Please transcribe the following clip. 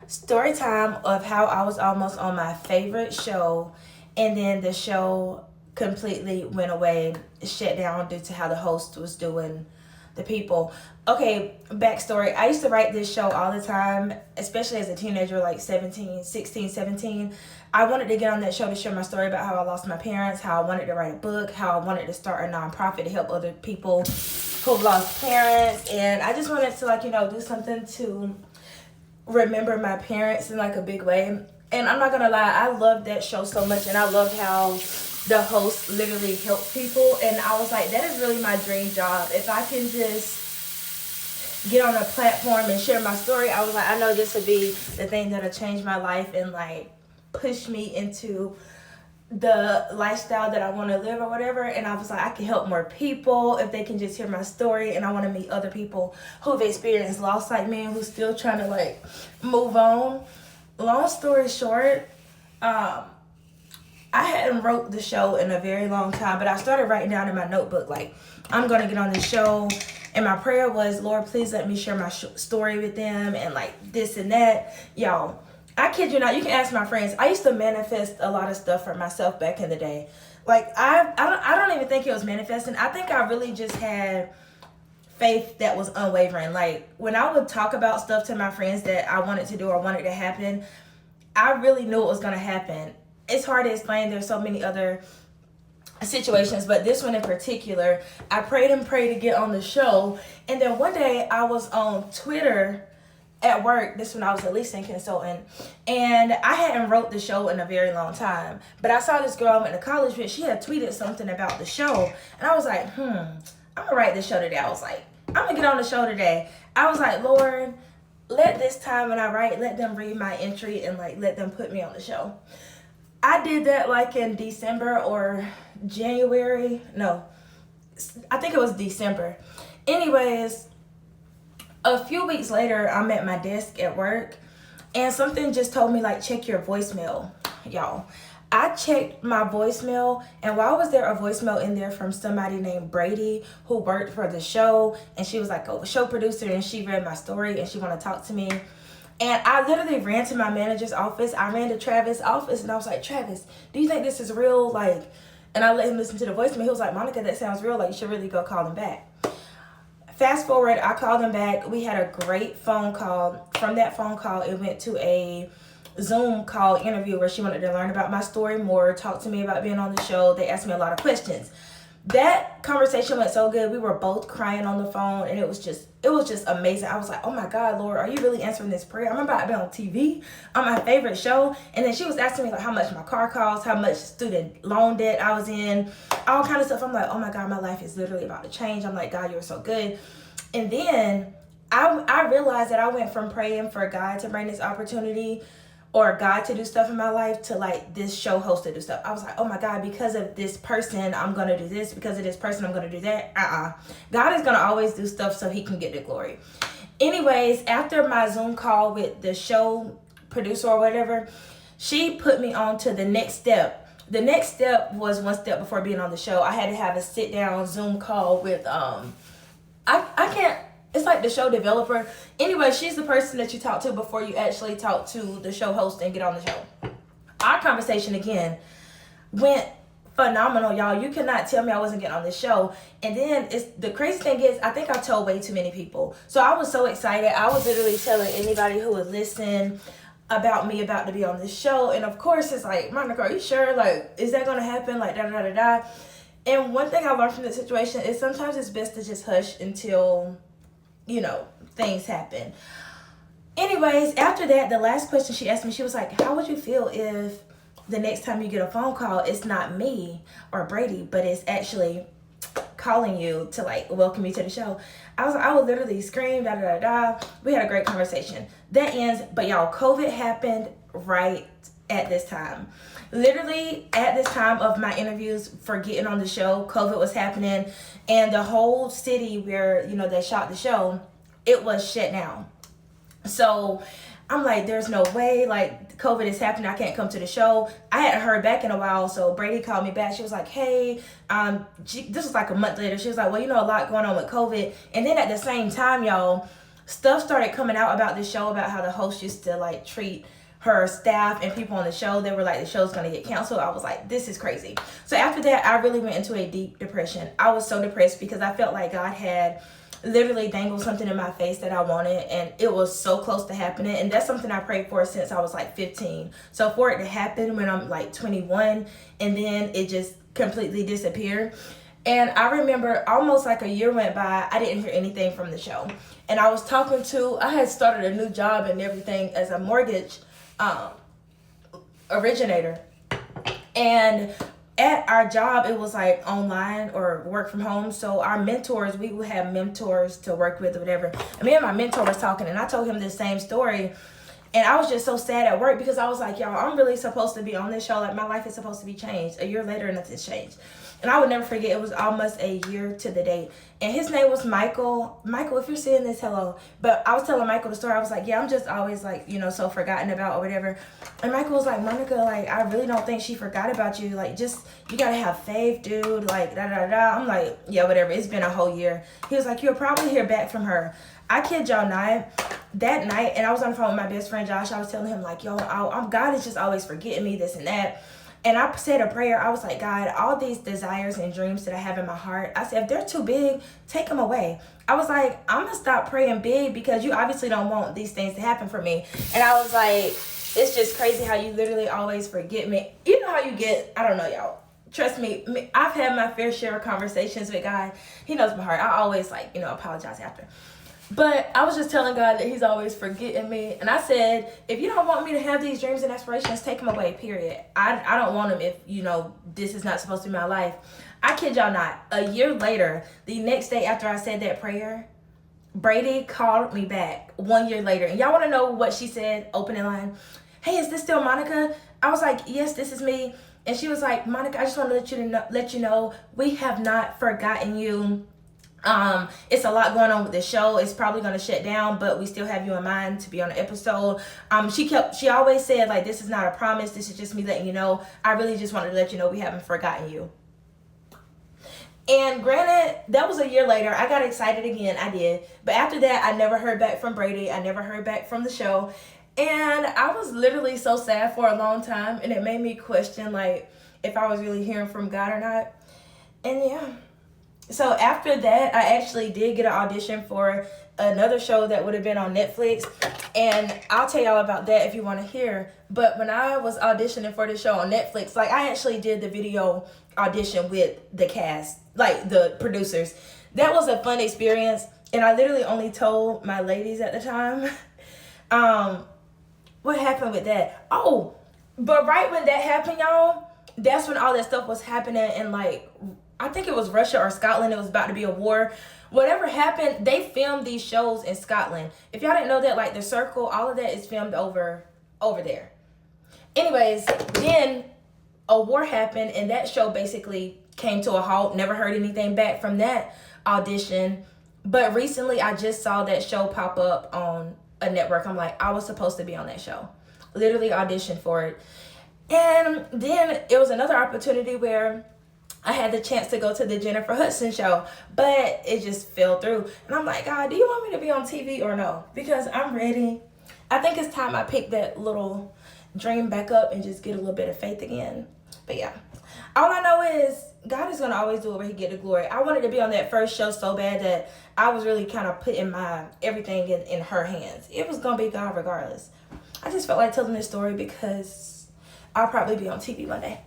Story time of how I was almost on my favorite show, and then the show completely went away, shut down due to how the host was doing the people. Okay, backstory. I used to write this show all the time, especially as a teenager, like 17, 16, 17. I wanted to get on that show to share my story about how I lost my parents, how I wanted to write a book, how I wanted to start a nonprofit to help other people who lost parents. And I just wanted to, like, do something to remember my parents in like a big way. And I'm not gonna lie, I loved that show so much, and I loved how the host literally helped people. And I was like, that is really my dream job. If I can just get on a platform and share my story, I was like, I know this would be the thing that'll change my life and like push me into the lifestyle that I want to live or whatever. And I was like, I can help more people if they can just hear my story. And I want to meet other people who've experienced loss like me and who's still trying to like move on. Long story short, I hadn't wrote the show in a very long time, but I started writing down in my notebook like, I'm gonna get on this show, and my prayer was, Lord, please let me share my story with them, and like this and that. Y'all, I kid you not, you can ask my friends. I used to manifest a lot of stuff for myself back in the day. Like I don't even think it was manifesting. I think I really just had faith that was unwavering. Like when I would talk about stuff to my friends that I wanted to do or wanted to happen, I really knew it was gonna happen. It's hard to explain. There's so many other situations, but this one in particular, I prayed and prayed to get on the show. And then one day I was on Twitter at work. This when I was a leasing consultant, and I hadn't wrote the show in a very long time, but I saw this girl I went to college with. She had tweeted something about the show, and I was like, I'm gonna write this show today. I was like, I'm gonna get on the show today. I was like, Lord, let this time when I write, let them read my entry and like let them put me on the show. I did that like in December or January. No, I think it was December. Anyways, a few weeks later, I'm at my desk at work, and something just told me like, check your voicemail, y'all. I checked my voicemail, and while I was there, a voicemail in there from somebody named Brady who worked for the show, and she was like a show producer, and she read my story and she wanted to talk to me. And I literally ran to my manager's office. I ran to Travis' office, and I was like, Travis, do you think this is real? Like, and I let him listen to the voicemail. He was like, Monica, that sounds real. Like, you should really go call him back. Fast forward, I called him back. We had a great phone call. From that phone call, it went to a Zoom call interview where she wanted to learn about my story more, talk to me about being on the show. They asked me a lot of questions. That conversation went so good. We were both crying on the phone, and it was just amazing. I was like, oh my God, Lord, are you really answering this prayer? I remember I'd been on TV on my favorite show, and then she was asking me like how much my car cost, how much student loan debt I was in, all kind of stuff. I'm like, oh my God, my life is literally about to change. I'm like, God, you were so good. And then I realized that I went from praying for God to bring this opportunity or God to do stuff in my life to like this show host to do stuff. I was like, oh my God, because of this person, I'm going to do this. Because of this person, I'm going to do that. God is going to always do stuff so he can get the glory. Anyways, after my Zoom call with the show producer or whatever, she put me on to the next step. The next step was one step before being on the show. I had to have a sit down Zoom call with, I can't, it's like the show developer. Anyway, she's the person that you talk to before you actually talk to the show host and get on the show. Our conversation again went phenomenal, y'all. You cannot tell me I wasn't getting on this show. And then it's the crazy thing is, I think I told way too many people. So I was so excited. I was literally telling anybody who would listen about me about to be on this show. And of course, it's like, Monica, are you sure? Like, is that gonna happen? Like, da da da da. And one thing I learned from this situation is sometimes it's best to just hush until things happen. Anyways, after that, the last question she asked me, she was like, how would you feel if the next time you get a phone call, it's not me or Brady, but it's actually calling you to like welcome you to the show? I would literally scream, da da da da. We had a great conversation. That ends, but y'all, COVID happened right at this time. Literally at this time of my interviews for getting on the show, COVID was happening, and the whole city where they shot the show, it was shut down. So I'm like, there's no way, like, COVID is happening, I can't come to the show. I hadn't heard back in a while, so Brady called me back. She was like, hey, this was like a month later. She was like, well, a lot going on with COVID. And then at the same time, y'all, stuff started coming out about this show, about how the host used to like treat her staff and people on the show. They were like, the show's gonna get canceled. I was like, this is crazy. So after that, I really went into a deep depression. I was so depressed because I felt like God had literally dangled something in my face that I wanted, and it was so close to happening. And that's something I prayed for since I was like 15. So for it to happen when I'm like 21, and then it just completely disappeared. And I remember almost like a year went by, I didn't hear anything from the show. And I had started a new job and everything as a mortgage originator. And at our job, it was like online or work from home. So our mentors, we would have mentors to work with or whatever. And me and my mentor was talking, and I told him the same story. And I was just so sad at work because I was like, y'all, I'm really supposed to be on this show. Like, my life is supposed to be changed. A year later, nothing's changed. And I would never forget, it was almost a year to the date. And his name was Michael. Michael, if you're seeing this, hello. But I was telling Michael the story. I was like, yeah, I'm just always like, so forgotten about or whatever. And Michael was like, Monica, like, I really don't think she forgot about you. Like, just, you gotta have faith, dude. Like, da-da-da. I'm like, yeah, whatever. It's been a whole year. He was like, you'll probably hear back from her. I kid y'all not, that night, and I was on the phone with my best friend, Josh. I was telling him, like, yo, God is just always forgetting me, this and that. And I said a prayer. I was like, God, all these desires and dreams that I have in my heart, I said, if they're too big, take them away. I was like, I'm going to stop praying big because you obviously don't want these things to happen for me. And I was like, it's just crazy how you literally always forget me. You know how you get, I don't know, y'all. Trust me, I've had my fair share of conversations with God. He knows my heart. I always, like, apologize after. But I was just telling God that he's always forgetting me. And I said, if you don't want me to have these dreams and aspirations, take them away, period. I don't want them if, this is not supposed to be my life. I kid y'all not. A year later, the next day after I said that prayer, Brady called me back 1 year later. And y'all want to know what she said, opening line? Hey, is this still Monica? I was like, yes, this is me. And she was like, Monica, I just want to let you know, we have not forgotten you. It's a lot going on with the show. It's probably going to shut down, but we still have you in mind to be on the episode. She always said, like, this is not a promise. This is just me letting you know. I really just wanted to let you know we haven't forgotten you. And granted, that was a year later. I got excited again. I did. But after that, I never heard back from Brady. I never heard back from the show. And I was literally so sad for a long time. And it made me question, like, if I was really hearing from God or not. And yeah. So after that, I actually did get an audition for another show that would have been on Netflix. And I'll tell y'all about that if you want to hear. But when I was auditioning for the show on Netflix, like, I actually did the video audition with the cast, like the producers. That was a fun experience. And I literally only told my ladies at the time. What happened with that? Oh, but right when that happened, y'all, that's when all that stuff was happening. And like, I think it was Russia or Scotland. It was about to be a war. Whatever happened, they filmed these shows in Scotland. If y'all didn't know that, like The Circle, all of that is filmed over there. Anyways, then a war happened and that show basically came to a halt. Never heard anything back from that audition. But recently I just saw that show pop up on a network. I'm like, I was supposed to be on that show. Literally auditioned for it. And then it was another opportunity where I had the chance to go to the Jennifer Hudson show, but it just fell through. And I'm like, God, do you want me to be on TV or no? Because I'm ready. I think it's time I pick that little dream back up and just get a little bit of faith again. But yeah, all I know is God is going to always do it where he get the glory. I wanted to be on that first show so bad that I was really kind of putting my everything in her hands. It was going to be God regardless. I just felt like telling this story because I'll probably be on TV one day.